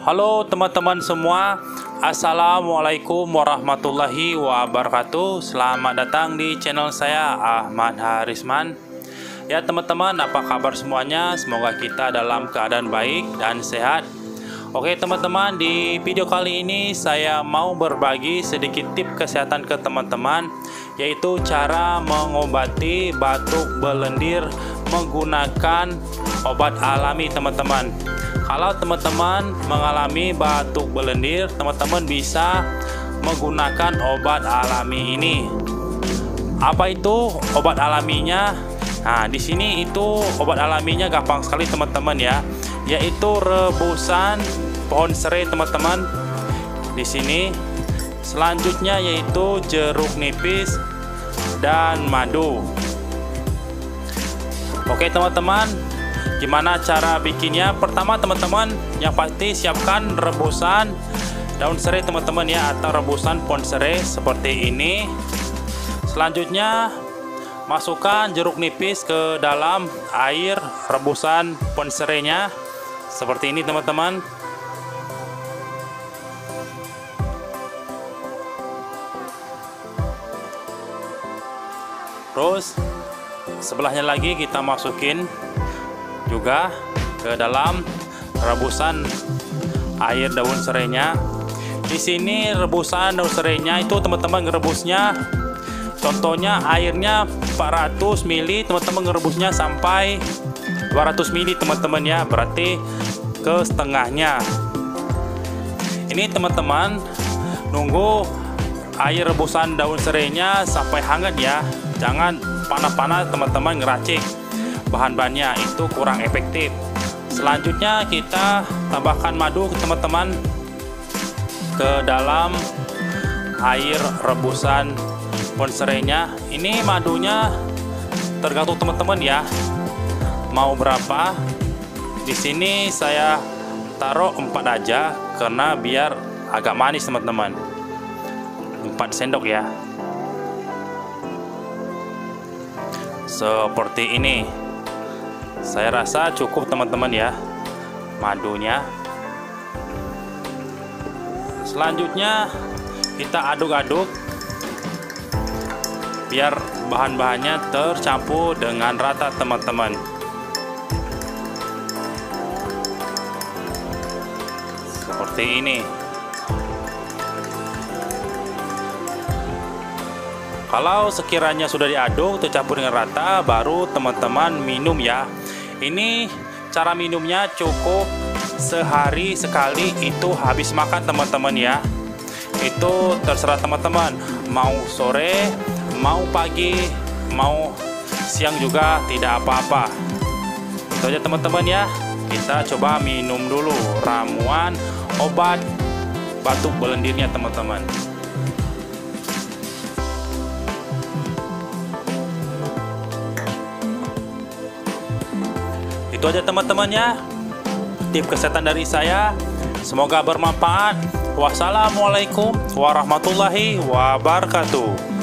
Halo teman-teman semua, Assalamualaikum warahmatullahi wabarakatuh. Selamat datang di channel saya, Ahmad Harisman. Ya teman-teman, apa kabar semuanya? Semoga kita dalam keadaan baik dan sehat. Oke teman-teman, di video kali ini saya mau berbagi sedikit tips kesehatan ke teman-teman, yaitu cara mengobati batuk belendir menggunakan obat alami teman-teman. Kalau teman-teman mengalami batuk belendir, teman-teman bisa menggunakan obat alami ini. Apa itu obat alaminya? Nah, di sini itu obat alaminya gampang sekali teman-teman ya, yaitu rebusan pohon serai teman-teman. Di sini selanjutnya yaitu jeruk nipis dan madu. Oke teman-teman, gimana cara bikinnya? Pertama teman-teman, yang pasti siapkan rebusan daun serai teman-teman ya, atau rebusan pohon serai seperti ini. Selanjutnya masukkan jeruk nipis ke dalam air rebusan pohon serainya seperti ini teman-teman. Terus sebelahnya lagi kita masukin juga ke dalam rebusan air daun serainya. Di sini rebusan daun serainya itu teman-teman ngerebusnya, contohnya airnya 400 ml, teman-teman ngerebusnya sampai 200 ml teman-teman ya, berarti ke setengahnya. Ini teman-teman nunggu air rebusan daun serainya sampai hangat ya, jangan panas-panas teman-teman ngeracik. Bahan-bahannya itu kurang efektif. Selanjutnya kita tambahkan madu teman-teman ke dalam air rebusan pohon serainya. Ini madunya tergantung teman-teman ya, mau berapa. Di sini saya taruh 4 aja karena biar agak manis teman-teman. 4 sendok ya, seperti ini. Saya rasa cukup teman-teman ya madunya. Selanjutnya kita aduk-aduk biar bahan-bahannya tercampur dengan rata teman-teman. Seperti ini. Kalau sekiranya sudah diaduk tercampur dengan rata, baru teman-teman minum ya. Ini cara minumnya cukup sehari sekali, itu habis makan teman-teman ya. Itu terserah teman-teman, mau sore, mau pagi, mau siang juga tidak apa-apa. Itu aja teman-teman ya. Kita coba minum dulu ramuan obat batuk belendirnya teman-teman. Itu aja teman-teman ya, tips kesehatan dari saya. Semoga bermanfaat. Wassalamualaikum warahmatullahi wabarakatuh.